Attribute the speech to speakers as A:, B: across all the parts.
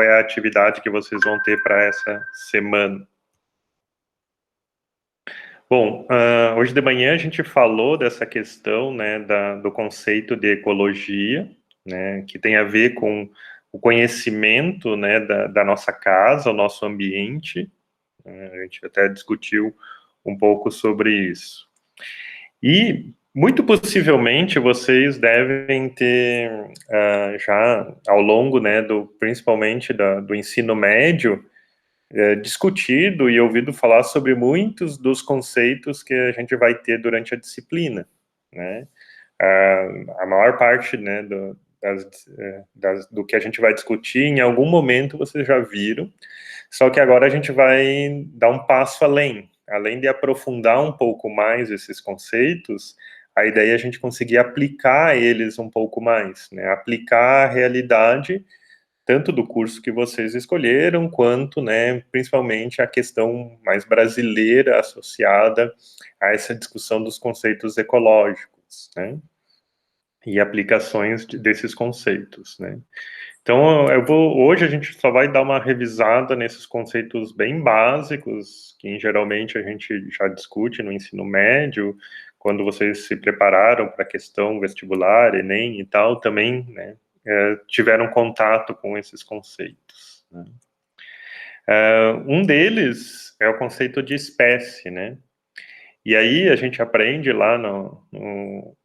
A: é a atividade que vocês vão ter para essa semana. Bom, hoje de manhã a gente falou dessa questão, né, do conceito de ecologia, né, que tem a ver com o conhecimento, né, da nossa casa, o nosso ambiente. A gente até discutiu um pouco sobre isso. E, muito possivelmente, vocês devem ter já, ao longo, né, principalmente do ensino médio, discutido e ouvido falar sobre muitos dos conceitos que a gente vai ter durante a disciplina, né? A maior parte, né, do que a gente vai discutir, em algum momento vocês já viram, só que agora a gente vai dar um passo além de aprofundar um pouco mais esses conceitos, a ideia é a gente conseguir aplicar eles um pouco mais, né? Aplicar a realidade tanto do curso que vocês escolheram, quanto, né, principalmente a questão mais brasileira associada a essa discussão dos conceitos ecológicos, né, e aplicações desses conceitos, né. Então, hoje a gente só vai dar uma revisada nesses conceitos bem básicos, que geralmente a gente já discute no ensino médio, quando vocês se prepararam para a questão vestibular, Enem e tal, também, né, tiveram contato com esses conceitos, né. Um deles é o conceito de espécie, né? E aí a gente aprende lá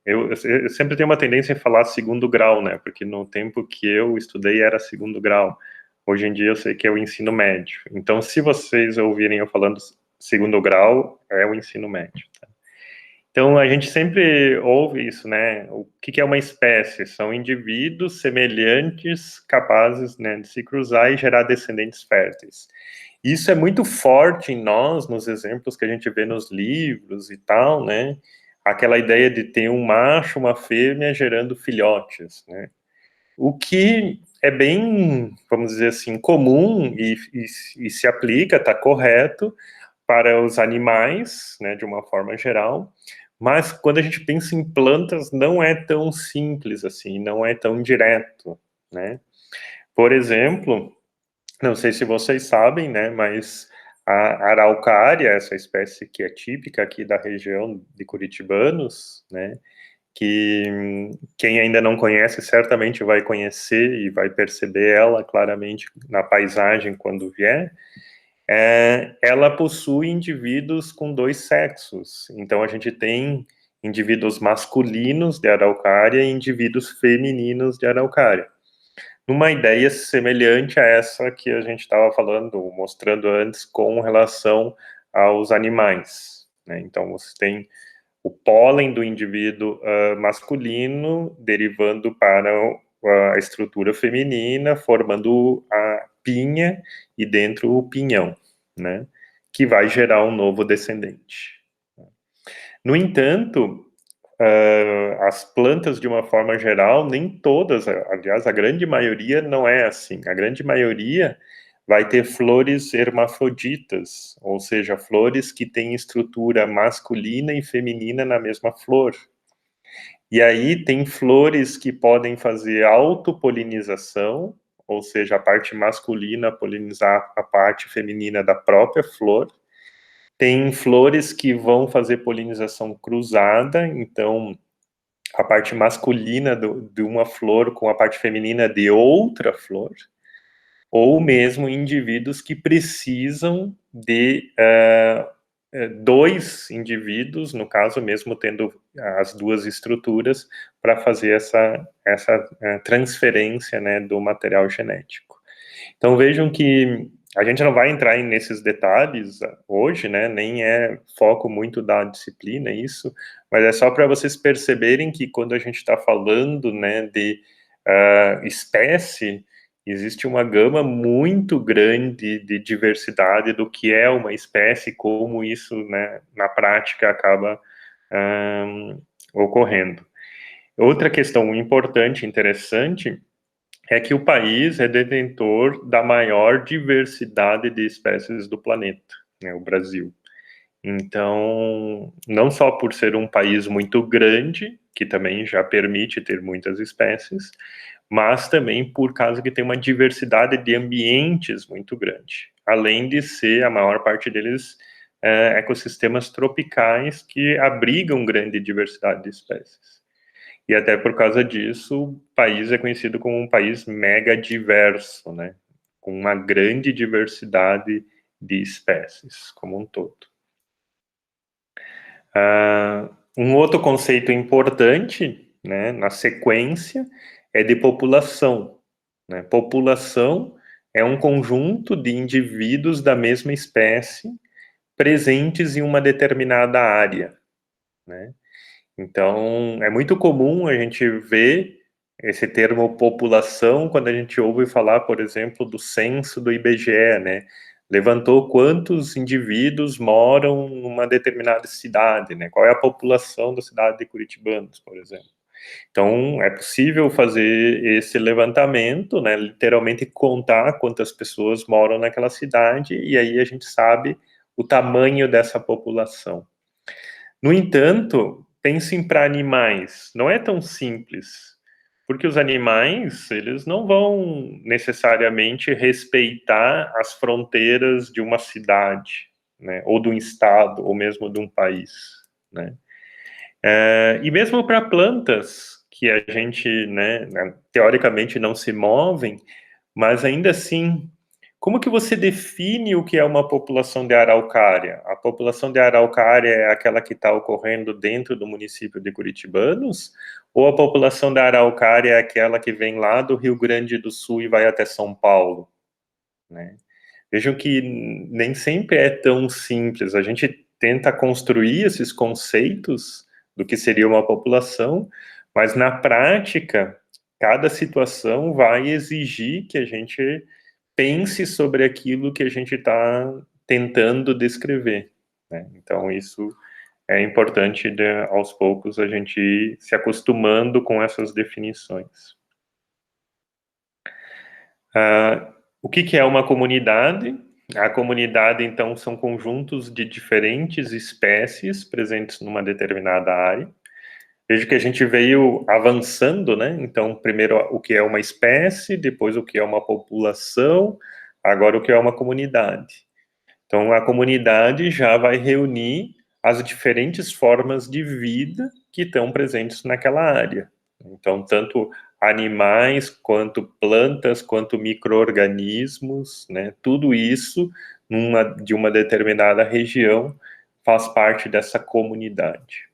A: eu sempre tenho uma tendência em falar segundo grau, né? Porque no tempo que eu estudei era segundo grau. Hoje em dia eu sei que é o ensino médio. Então, se vocês ouvirem eu falando segundo grau, é o ensino médio, tá? Então, a gente sempre ouve isso, né? O que é uma espécie? São indivíduos semelhantes, capazes, né, de se cruzar e gerar descendentes férteis. Isso é muito forte em nós, nos exemplos que a gente vê nos livros e tal, né? Aquela ideia de ter um macho, uma fêmea gerando filhotes, né? O que é bem, vamos dizer assim, comum e se aplica, está correto, para os animais, né, de uma forma geral, mas quando a gente pensa em plantas, não é tão simples assim, não é tão direto, né? Por exemplo, não sei se vocês sabem, né, mas a araucária, essa espécie que é típica aqui da região de Curitibanos, né, que quem ainda não conhece certamente vai conhecer e vai perceber ela claramente na paisagem quando vier. Ela possui indivíduos com dois sexos. Então, a gente tem indivíduos masculinos de araucária e indivíduos femininos de araucária. Numa ideia semelhante a essa que a gente estava falando, mostrando antes, com relação aos animais, né? Então, você tem o pólen do indivíduo masculino derivando para a estrutura feminina, formando a pinha e dentro o pinhão, né? Que vai gerar um novo descendente. No entanto, as plantas, de uma forma geral, nem todas, aliás, a grande maioria não é assim. A grande maioria vai ter flores hermafroditas, ou seja, flores que têm estrutura masculina e feminina na mesma flor. E aí tem flores que podem fazer autopolinização, ou seja, a parte masculina polinizar a parte feminina da própria flor. Tem flores que vão fazer polinização cruzada, então a parte masculina de uma flor com a parte feminina de outra flor, ou mesmo indivíduos que precisam de dois indivíduos, no caso mesmo tendo as duas estruturas, para fazer essa transferência, né, do material genético. Então vejam que a gente não vai entrar nesses detalhes hoje, né, nem é foco muito da disciplina isso, mas é só para vocês perceberem que quando a gente está falando, né, de espécie, existe uma gama muito grande de diversidade do que é uma espécie, como isso, né, na prática acaba ocorrendo. Outra questão importante, interessante, é que o país é detentor da maior diversidade de espécies do planeta, né, o Brasil. Então, não só por ser um país muito grande, que também já permite ter muitas espécies, mas também por causa que tem uma diversidade de ambientes muito grande, além de ser, a maior parte deles, ecossistemas tropicais que abrigam grande diversidade de espécies. E até por causa disso, o país é conhecido como um país mega diverso, né? Com uma grande diversidade de espécies como um todo. Um outro conceito importante, né, na sequência, é de população, né? População é um conjunto de indivíduos da mesma espécie presentes em uma determinada área, né? Então, é muito comum a gente ver esse termo população quando a gente ouve falar, por exemplo, do censo do IBGE, né? Levantou quantos indivíduos moram numa determinada cidade, né? Qual é a população da cidade de Curitibanos, por exemplo. Então, é possível fazer esse levantamento, né? Literalmente contar quantas pessoas moram naquela cidade, e aí a gente sabe o tamanho dessa população. No entanto, pensem para animais, não é tão simples, porque os animais, eles não vão necessariamente respeitar as fronteiras de uma cidade, né, ou de um estado, ou mesmo de um país, né. E mesmo para plantas, que a gente, né, teoricamente não se movem, mas ainda assim, como que você define o que é uma população de araucária? A população de araucária é aquela que está ocorrendo dentro do município de Curitibanos? Ou a população da araucária é aquela que vem lá do Rio Grande do Sul e vai até São Paulo, né? Vejam que nem sempre é tão simples. A gente tenta construir esses conceitos do que seria uma população, mas na prática, cada situação vai exigir que a gente pense sobre aquilo que a gente está tentando descrever, né? Então, isso é importante, aos poucos, a gente ir se acostumando com essas definições. O que é uma comunidade? A comunidade, então, são conjuntos de diferentes espécies presentes numa determinada área. Veja que a gente veio avançando, né? Então, primeiro o que é uma espécie, depois o que é uma população, agora o que é uma comunidade. Então, a comunidade já vai reunir as diferentes formas de vida que estão presentes naquela área. Então, tanto animais, quanto plantas, quanto micro-organismos, né? Tudo isso de uma determinada região faz parte dessa comunidade.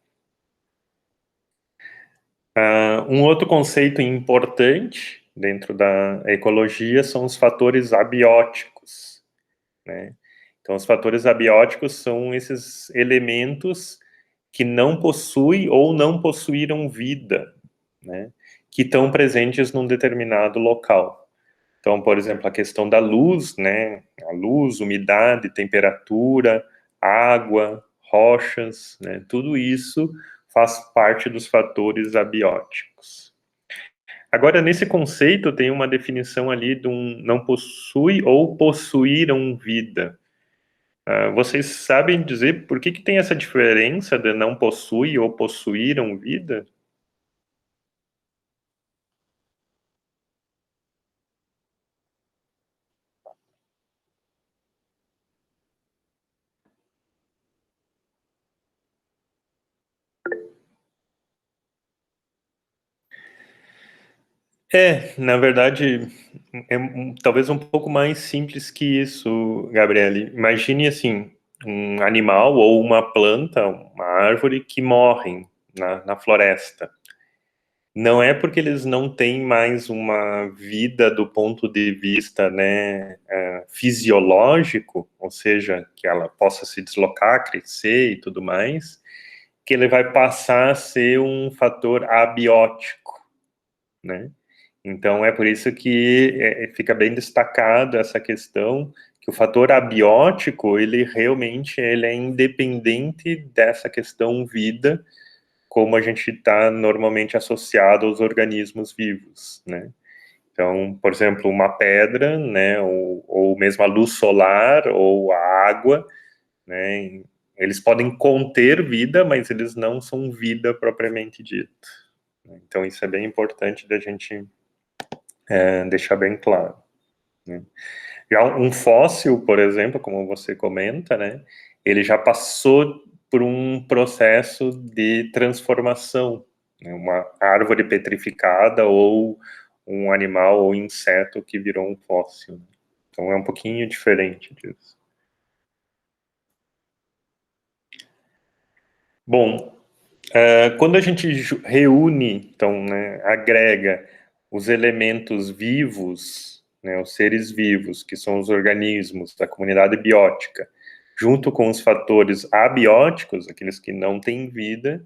A: Um outro conceito importante dentro da ecologia são os fatores abióticos, né? Então, os fatores abióticos são esses elementos que não possuem ou não possuíram vida, né? Que estão presentes num determinado local. Então, por exemplo, a questão da luz, né? A luz, umidade, temperatura, água, rochas, né? Tudo isso faz parte dos fatores abióticos. Agora, nesse conceito, tem uma definição ali de um não possui ou possuíram vida. Vocês sabem dizer por que tem essa diferença de não possui ou possuíram vida? Na verdade, talvez um pouco mais simples que isso, Gabriele. Imagine assim, um animal ou uma planta, uma árvore que morrem na floresta. Não é porque eles não têm mais uma vida do ponto de vista, né, fisiológico, ou seja, que ela possa se deslocar, crescer e tudo mais, que ele vai passar a ser um fator abiótico, né? Então, é por isso que fica bem destacado essa questão que o fator abiótico, ele realmente ele é independente dessa questão vida, como a gente está normalmente associado aos organismos vivos, né? Então, por exemplo, uma pedra, né, ou mesmo a luz solar ou a água, né, eles podem conter vida, mas eles não são vida propriamente dita. Então, isso é bem importante da gente deixar bem claro, né? Já um fóssil, por exemplo, como você comenta, né, ele já passou por um processo de transformação, né, uma árvore petrificada ou um animal ou inseto que virou um fóssil. Então é um pouquinho diferente disso. Bom, quando a gente reúne, então, né, agrega os elementos vivos, né, os seres vivos, que são os organismos da comunidade biótica, junto com os fatores abióticos, aqueles que não têm vida,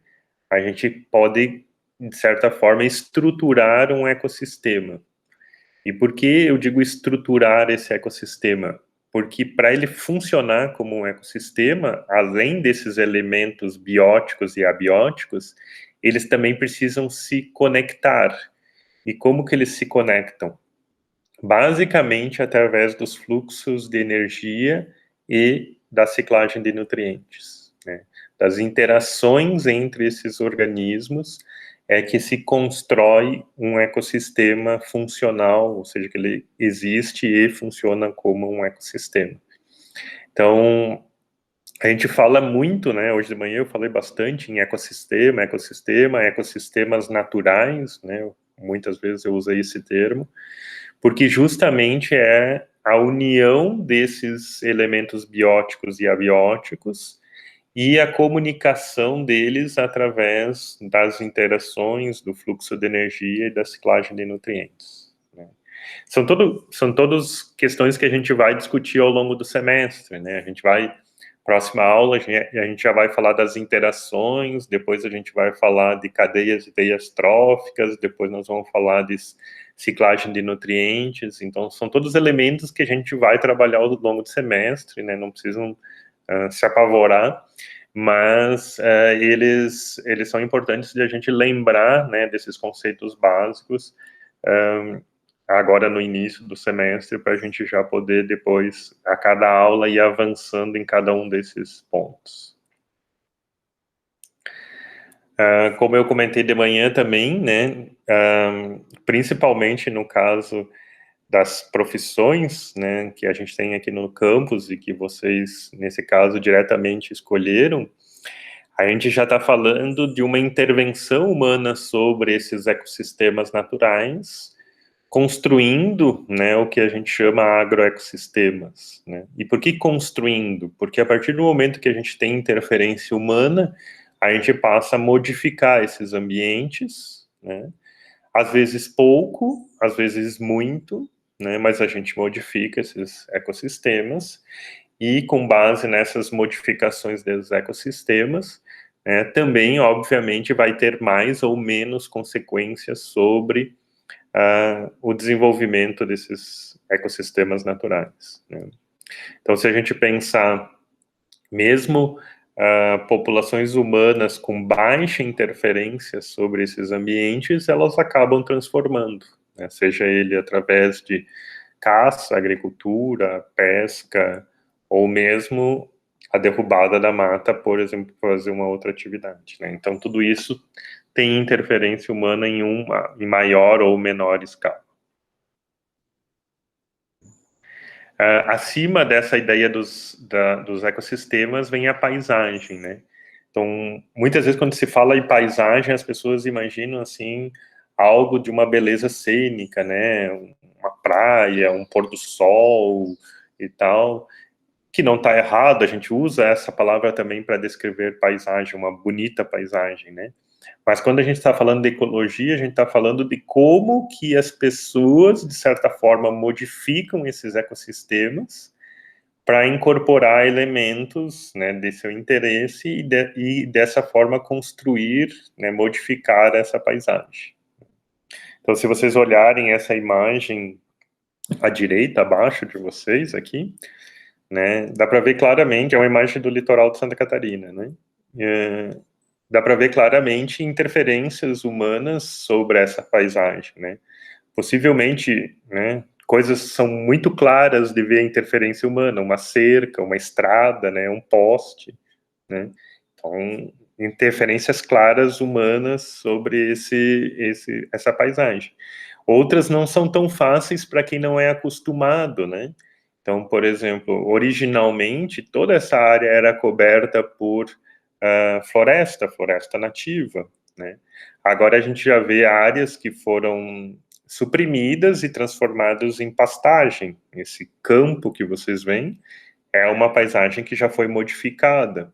A: a gente pode, de certa forma, estruturar um ecossistema. E por que eu digo estruturar esse ecossistema? Porque para ele funcionar como um ecossistema, além desses elementos bióticos e abióticos, eles também precisam se conectar. E como que eles se conectam? Basicamente através dos fluxos de energia e da ciclagem de nutrientes, né? Das interações entre esses organismos é que se constrói um ecossistema funcional, ou seja, que ele existe e funciona como um ecossistema. Então, a gente fala muito, né? Hoje de manhã eu falei bastante em ecossistemas naturais, né? Muitas vezes eu usei esse termo, porque justamente é a união desses elementos bióticos e abióticos e a comunicação deles através das interações, do fluxo de energia e da ciclagem de nutrientes, né? São todas questões que a gente vai discutir ao longo do semestre, né? A gente vai, próxima aula, a gente já vai falar das interações, depois a gente vai falar de cadeias e teias tróficas, depois nós vamos falar de ciclagem de nutrientes. Então, são todos elementos que a gente vai trabalhar ao longo do semestre, né? Não precisam se apavorar, mas eles são importantes de a gente lembrar, né, desses conceitos básicos agora no início do semestre, para a gente já poder depois, a cada aula, ir avançando em cada um desses pontos. Como eu comentei de manhã também, né, principalmente no caso das profissões, né, que a gente tem aqui no campus e que vocês, nesse caso, diretamente escolheram, a gente já está falando de uma intervenção humana sobre esses ecossistemas naturais, construindo, né, o que a gente chama agroecossistemas, né? E por que construindo? Porque a partir do momento que a gente tem interferência humana, a gente passa a modificar esses ambientes, né? Às vezes pouco, às vezes muito, né? Mas a gente modifica esses ecossistemas e com base nessas modificações dos ecossistemas, né, também, obviamente, vai ter mais ou menos consequências sobre o desenvolvimento desses ecossistemas naturais, né? Então, se a gente pensar, mesmo populações humanas com baixa interferência sobre esses ambientes, elas acabam transformando, né? Seja ele através de caça, agricultura, pesca, ou mesmo a derrubada da mata, por exemplo, para fazer uma outra atividade, né? Então, tudo isso tem interferência humana em maior ou menor escala. Acima dessa ideia dos ecossistemas vem a paisagem, né? Então, muitas vezes quando se fala em paisagem, as pessoas imaginam, assim, algo de uma beleza cênica, né? Uma praia, um pôr do sol e tal, que não está errado, a gente usa essa palavra também para descrever paisagem, uma bonita paisagem, né? Mas quando a gente está falando de ecologia, a gente está falando de como que as pessoas, de certa forma, modificam esses ecossistemas para incorporar elementos, né, de seu interesse e dessa forma construir, né, modificar essa paisagem. Então, se vocês olharem essa imagem à direita, abaixo de vocês aqui, né, dá para ver claramente, é uma imagem do litoral de Santa Catarina, né? Dá para ver claramente interferências humanas sobre essa paisagem, né? Possivelmente, né, coisas são muito claras de ver a interferência humana, uma cerca, uma estrada, né, um poste, né? Então, interferências claras humanas sobre essa paisagem. Outras não são tão fáceis para quem não é acostumado, né? Então, por exemplo, originalmente toda essa área era coberta por floresta nativa, né? Agora a gente já vê áreas que foram suprimidas e transformadas em pastagem. Esse campo que vocês veem é uma paisagem que já foi modificada.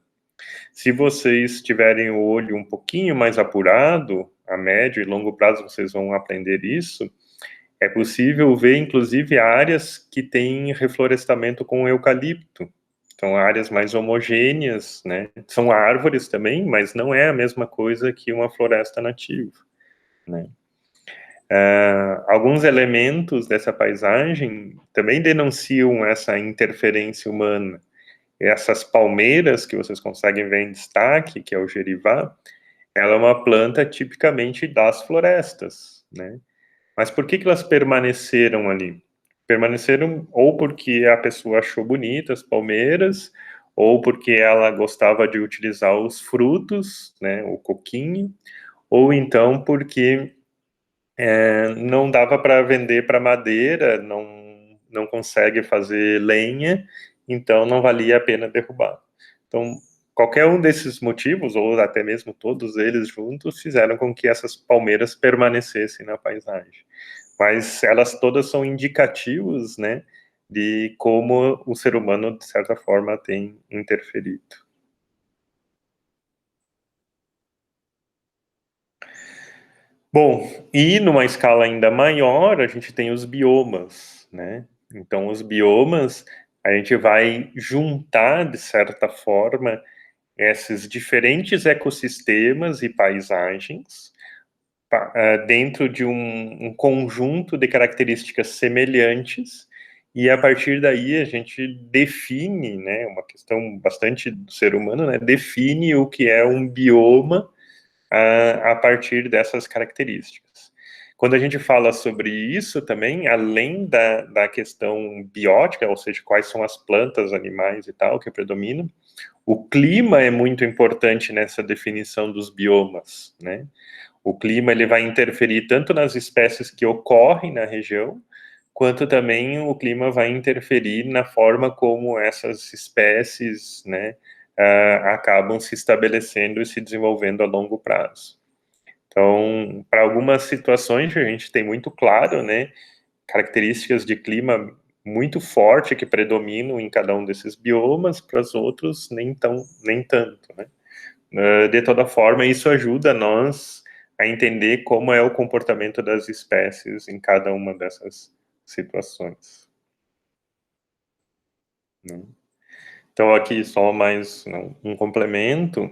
A: Se vocês tiverem o olho um pouquinho mais apurado, a médio e longo prazo vocês vão aprender isso, é possível ver, inclusive, áreas que têm reflorestamento com eucalipto. São áreas mais homogêneas, né? São árvores também, mas não é a mesma coisa que uma floresta nativa, né? Alguns elementos dessa paisagem também denunciam essa interferência humana. Essas palmeiras que vocês conseguem ver em destaque, que é o gerivá, ela é uma planta tipicamente das florestas, né? Mas por que elas permaneceram ali? Permaneceram ou porque a pessoa achou bonitas as palmeiras, ou porque ela gostava de utilizar os frutos, né, o coquinho, ou então porque não dava para vender para madeira, não consegue fazer lenha, então não valia a pena derrubar. Então, qualquer um desses motivos, ou até mesmo todos eles juntos, fizeram com que essas palmeiras permanecessem na paisagem. Mas elas todas são indicativos, né, de como o ser humano, de certa forma, tem interferido. Bom, e numa escala ainda maior, a gente tem os biomas, né? Então, os biomas, a gente vai juntar, de certa forma, esses diferentes ecossistemas e paisagens dentro de um conjunto de características semelhantes, e a partir daí a gente define, né, uma questão bastante do ser humano, né, define o que é um bioma a partir dessas características. Quando a gente fala sobre isso também, além da questão biótica, ou seja, quais são as plantas, animais e tal que predominam, o clima é muito importante nessa definição dos biomas, né? O clima ele vai interferir tanto nas espécies que ocorrem na região, quanto também o clima vai interferir na forma como essas espécies, né, acabam se estabelecendo e se desenvolvendo a longo prazo. Então, para algumas situações a gente tem muito claro, né, características de clima muito forte que predominam em cada um desses biomas, para os outros nem tanto, né? De toda forma, isso ajuda nós a entender como é o comportamento das espécies em cada uma dessas situações, né? Então, aqui só mais um complemento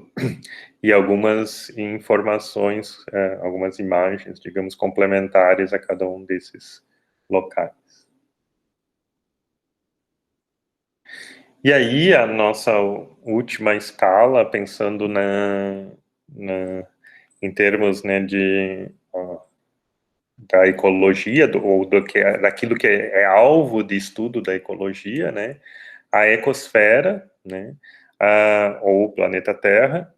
A: e algumas informações, algumas imagens, digamos, complementares a cada um desses locais. E aí, a nossa última escala, pensando em termos, né, da ecologia, daquilo que é alvo de estudo da ecologia, né, a ecosfera, né, ou o planeta Terra,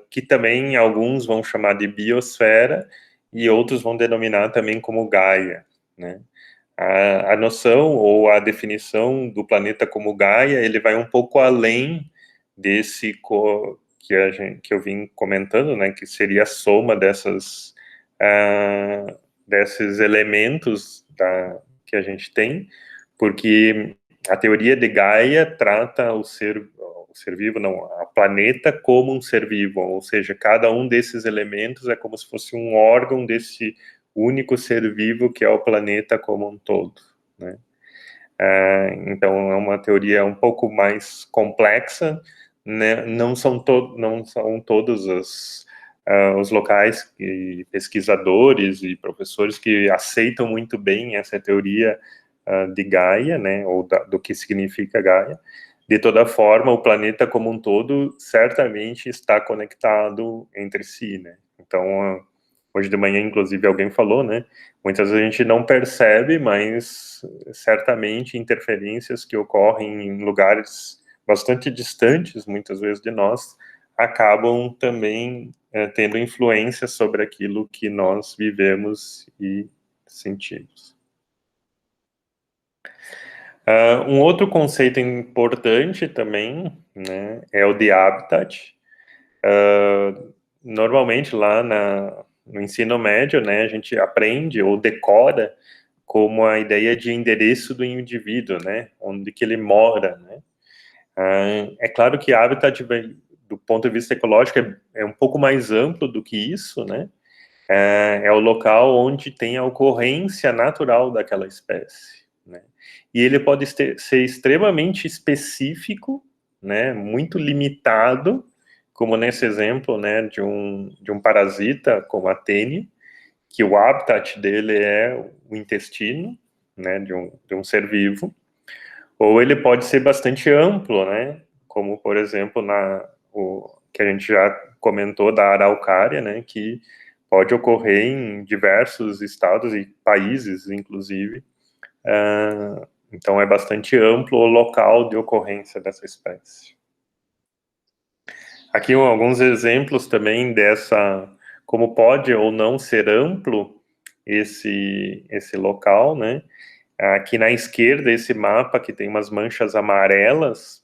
A: que também alguns vão chamar de biosfera e outros vão denominar também como Gaia, né. A noção ou a definição do planeta como Gaia, ele vai um pouco além desse que eu vim comentando, né, que seria a soma desses elementos que a gente tem, porque a teoria de Gaia trata o ser vivo, não, a planeta como um ser vivo, ou seja, cada um desses elementos é como se fosse um órgão desse único ser vivo que é o planeta como um todo, né? Então é uma teoria um pouco mais complexa, né? Não são todos os locais e pesquisadores e professores que aceitam muito bem essa teoria de Gaia, né? Ou do que significa Gaia. De toda forma, o planeta como um todo certamente está conectado entre si, né? Então, hoje de manhã, inclusive, alguém falou, né? Muitas vezes a gente não percebe, mas certamente interferências que ocorrem em lugares bastante distantes, muitas vezes, de nós, acabam também tendo influência sobre aquilo que nós vivemos e sentidos. Um outro conceito importante também, né, é o de habitat. Normalmente lá no ensino médio, né, a gente aprende ou decora como a ideia de endereço do indivíduo, né, onde que ele mora, né. É claro que habitat, do ponto de vista ecológico, é um pouco mais amplo do que isso, né. É o local onde tem a ocorrência natural daquela espécie, né. E ele pode ser extremamente específico, né, muito limitado, como nesse exemplo, né, de um parasita como a tênia, que o habitat dele é o intestino, né, de um ser vivo, ou ele pode ser bastante amplo, né, como, por exemplo, o que a gente já comentou da araucária, né, que pode ocorrer em diversos estados e países, inclusive. Então, é bastante amplo o local de ocorrência dessa espécie. Aqui alguns exemplos também como pode ou não ser amplo esse local, né? Aqui na esquerda, esse mapa que tem umas manchas amarelas,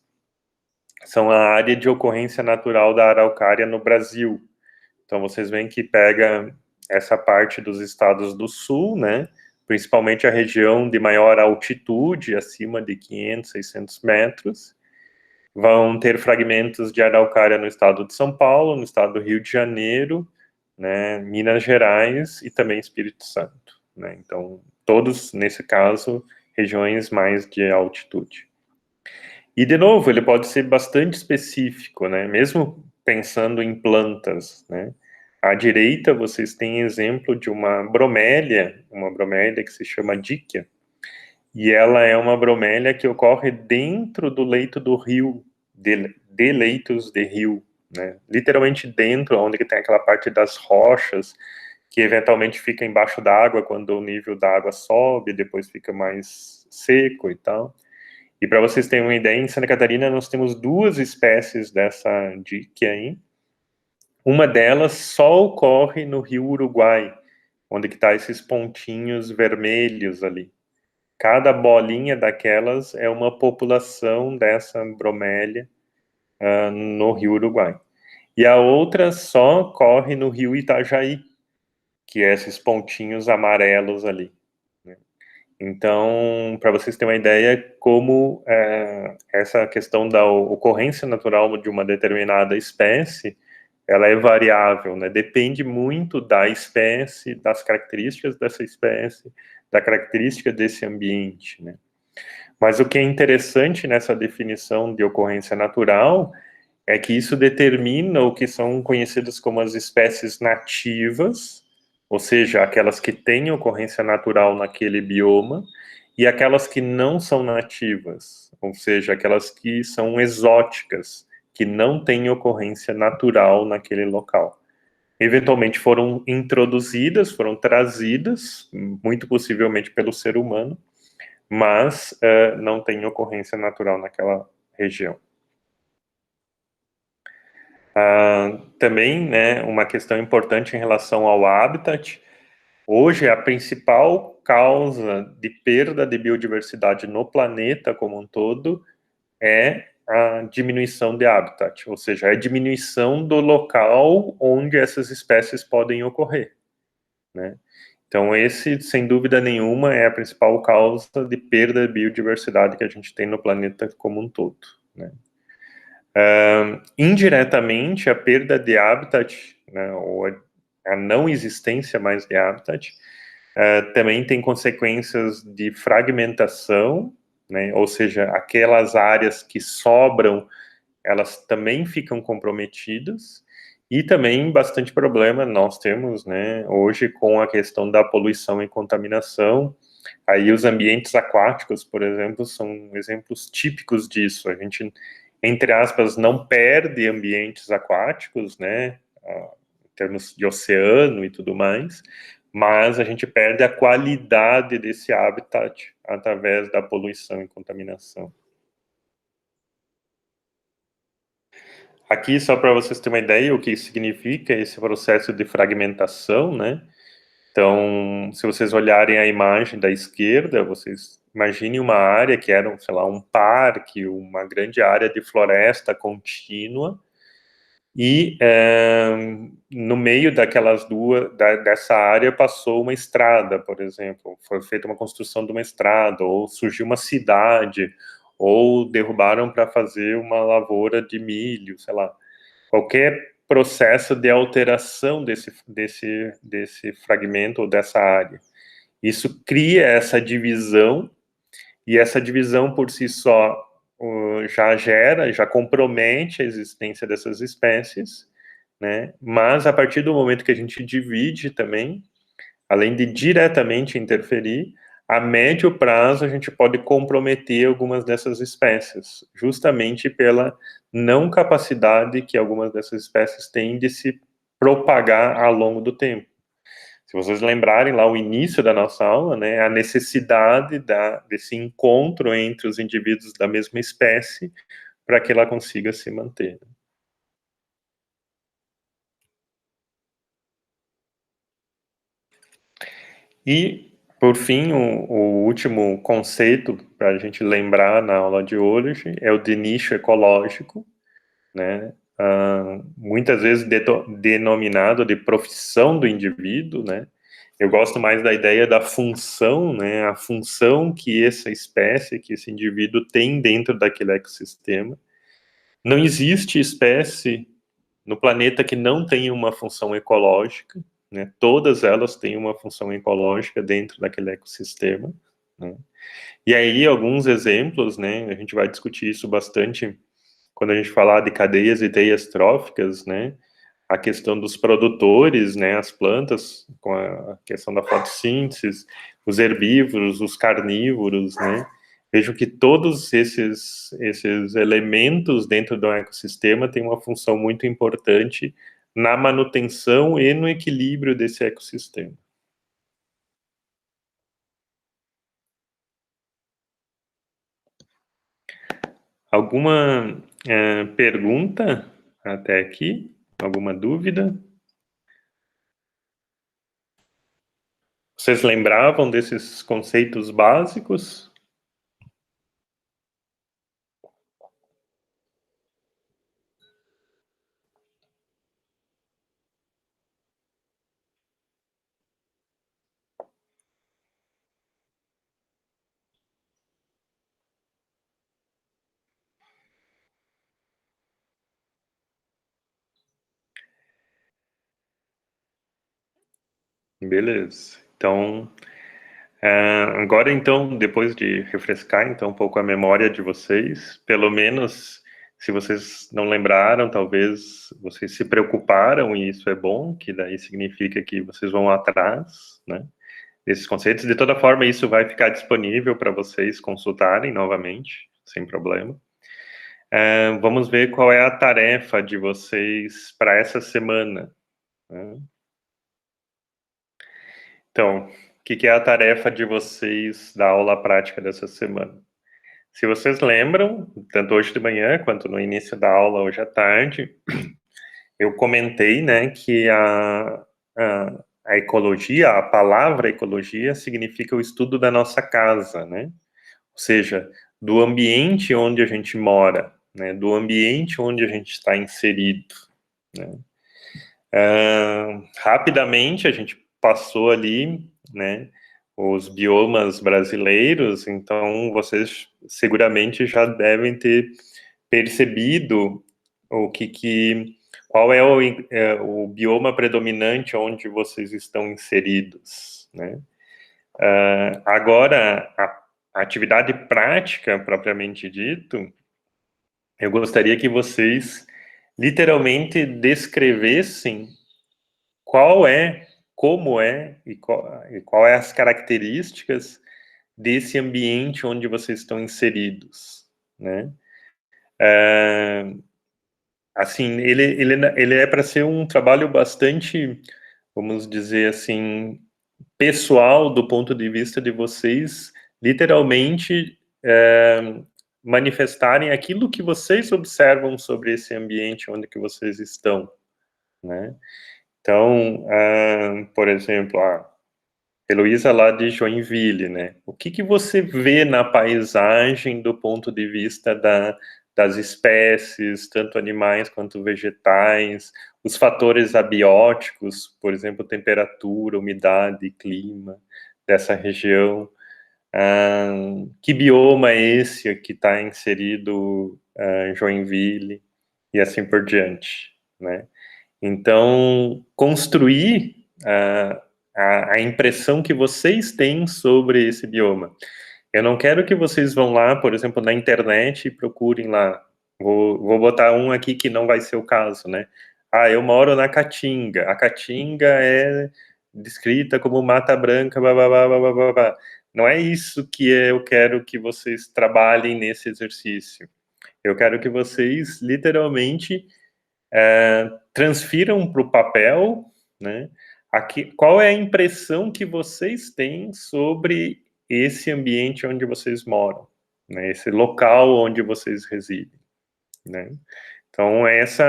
A: são a área de ocorrência natural da araucária no Brasil. Então, vocês veem que pega essa parte dos estados do sul, né? Principalmente a região de maior altitude, acima de 500, 600 metros. Vão ter fragmentos de araucária no estado de São Paulo, no estado do Rio de Janeiro, né, Minas Gerais e também Espírito Santo, né? Então, todos, nesse caso, regiões mais de altitude. E, de novo, ele pode ser bastante específico, né? Mesmo pensando em plantas, né? À direita, vocês têm exemplo de uma bromélia que se chama díquia, e ela é uma bromélia que ocorre dentro do leito do rio, de leitos de rio, né? Literalmente dentro, onde que tem aquela parte das rochas, que eventualmente fica embaixo d'água quando o nível da água sobe, depois fica mais seco e tal. E para vocês terem uma ideia, em Santa Catarina nós temos 2 espécies dessa díquia aí. Uma delas só ocorre no rio Uruguai, onde que está esses pontinhos vermelhos ali. Cada bolinha daquelas é uma população dessa bromélia no rio Uruguai. E a outra só corre no rio Itajaí, que é esses pontinhos amarelos ali. Então, para vocês terem uma ideia como essa questão da ocorrência natural de uma determinada espécie, ela é variável, né? Depende muito da espécie, das características dessa espécie, da característica desse ambiente, né? Mas o que é interessante nessa definição de ocorrência natural é que isso determina o que são conhecidas como as espécies nativas, ou seja, aquelas que têm ocorrência natural naquele bioma, e aquelas que não são nativas, ou seja, aquelas que são exóticas, que não têm ocorrência natural naquele local. Eventualmente foram introduzidas, foram trazidas, muito possivelmente pelo ser humano, mas não têm ocorrência natural naquela região. Também, né, uma questão importante em relação ao habitat, hoje a principal causa de perda de biodiversidade no planeta como um todo é a diminuição de habitat, ou seja, a diminuição do local onde essas espécies podem ocorrer, né? Então, esse, sem dúvida nenhuma, é a principal causa de perda de biodiversidade que a gente tem no planeta como um todo, né? Indiretamente, a perda de habitat, né, ou a não existência mais de habitat, também tem consequências de fragmentação, né, ou seja, aquelas áreas que sobram, elas também ficam comprometidas, e também bastante problema nós temos, né, hoje com a questão da poluição e contaminação. Aí os ambientes aquáticos, por exemplo, são exemplos típicos disso. A gente, entre aspas, não perde ambientes aquáticos, né, em termos de oceano e tudo mais, mas a gente perde a qualidade desse habitat através da poluição e contaminação. Aqui, só para vocês terem uma ideia, o que significa esse processo de fragmentação, né? Então, se vocês olharem a imagem da esquerda, vocês imaginem uma área que era, sei lá, um parque, uma grande área de floresta contínua, e no meio daquelas dessa área passou uma estrada, por exemplo, foi feita uma construção de uma estrada, ou surgiu uma cidade, ou derrubaram para fazer uma lavoura de milho, sei lá. Qualquer processo de alteração desse fragmento ou dessa área. Isso cria essa divisão, e essa divisão por si só já compromete a existência dessas espécies, né? Mas a partir do momento que a gente divide também, além de diretamente interferir, a médio prazo a gente pode comprometer algumas dessas espécies, justamente pela não capacidade que algumas dessas espécies têm de se propagar ao longo do tempo. Se vocês lembrarem lá o início da nossa aula, né, a necessidade desse encontro entre os indivíduos da mesma espécie para que ela consiga se manter. E, por fim, o último conceito para a gente lembrar na aula de hoje é o de nicho ecológico, né? Muitas vezes denominado de profissão do indivíduo, né? Eu gosto mais da ideia da função, né? A função que essa espécie, que esse indivíduo tem dentro daquele ecossistema. Não existe espécie no planeta que não tenha uma função ecológica, né? Todas elas têm uma função ecológica dentro daquele ecossistema, né? E aí, alguns exemplos, né? A gente vai discutir isso bastante quando a gente falar de cadeias e teias tróficas, né? A questão dos produtores, né? As plantas, com a questão da fotossíntese, os herbívoros, os carnívoros, né? Vejo que todos esses elementos dentro do ecossistema têm uma função muito importante na manutenção e no equilíbrio desse ecossistema. Alguma pergunta até aqui? Alguma dúvida? Vocês lembravam desses conceitos básicos? Beleza. Então, agora então, depois de refrescar então um pouco a memória de vocês, pelo menos se vocês não lembraram, talvez vocês se preocuparam e isso é bom, que daí significa que vocês vão atrás, né, desses conceitos. De toda forma, isso vai ficar disponível para vocês consultarem novamente, sem problema. Vamos ver qual é a tarefa de vocês para essa semana, né? Então, o que é a tarefa de vocês da aula prática dessa semana? Se vocês lembram, tanto hoje de manhã quanto no início da aula hoje à tarde, eu comentei, né, que a ecologia, a palavra ecologia, significa o estudo da nossa casa, né? Ou seja, do ambiente onde a gente mora, né? Do ambiente onde a gente está inserido, né? Rapidamente a gente passou ali, né, os biomas brasileiros, então vocês seguramente já devem ter percebido qual é o bioma predominante onde vocês estão inseridos, né? Agora, a atividade prática, propriamente dito, eu gostaria que vocês literalmente descrevessem como é e qual é as características desse ambiente onde vocês estão inseridos, né? Assim, ele é para ser um trabalho bastante, vamos dizer assim, pessoal do ponto de vista de vocês, literalmente manifestarem aquilo que vocês observam sobre esse ambiente onde que vocês estão, né? Então, por exemplo, Heloísa lá de Joinville, né? O que você vê na paisagem do ponto de vista das espécies, tanto animais quanto vegetais, os fatores abióticos, por exemplo, temperatura, umidade, clima dessa região? Que bioma é esse que está inserido em Joinville e assim por diante, né? Então, construir a impressão que vocês têm sobre esse bioma. Eu não quero que vocês vão lá, por exemplo, na internet e procurem lá. Vou botar um aqui que não vai ser o caso, né? Ah, eu moro na Caatinga. A Caatinga é descrita como Mata Branca, blá, blá, blá, blá, blá, blá, blá. Não é isso que eu quero que vocês trabalhem nesse exercício. Eu quero que vocês, literalmente, transfiram para o papel, né? Qual é a impressão que vocês têm sobre esse ambiente onde vocês moram, né? Esse local onde vocês residem, né? Então essa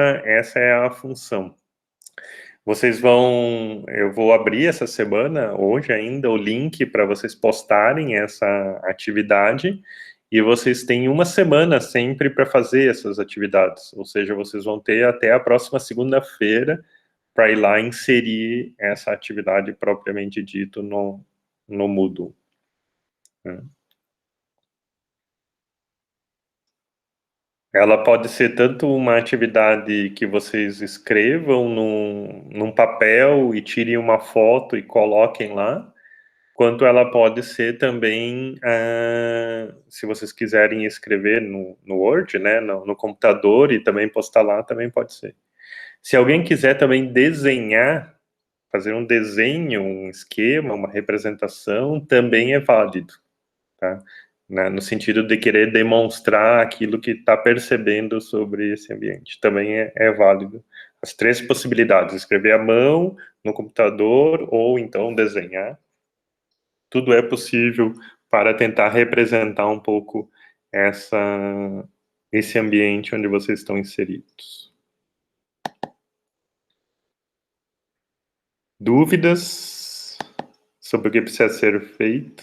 A: é a função. Eu vou abrir essa semana, hoje ainda, o link para vocês postarem essa atividade e vocês têm uma semana sempre para fazer essas atividades, ou seja, vocês vão ter até a próxima segunda-feira para ir lá inserir essa atividade propriamente dito no Moodle, né? Ela pode ser tanto uma atividade que vocês escrevam num papel e tirem uma foto e coloquem lá, quanto ela pode ser também, se vocês quiserem escrever no Word, né, no computador e também postar lá, também pode ser. Se alguém quiser também desenhar, fazer um desenho, um esquema, uma representação, também é válido, tá? No sentido de querer demonstrar aquilo que está percebendo sobre esse ambiente. Também é válido. As três possibilidades: escrever à mão, no computador, ou então desenhar. Tudo é possível para tentar representar um pouco esse ambiente onde vocês estão inseridos. Dúvidas sobre o que precisa ser feito?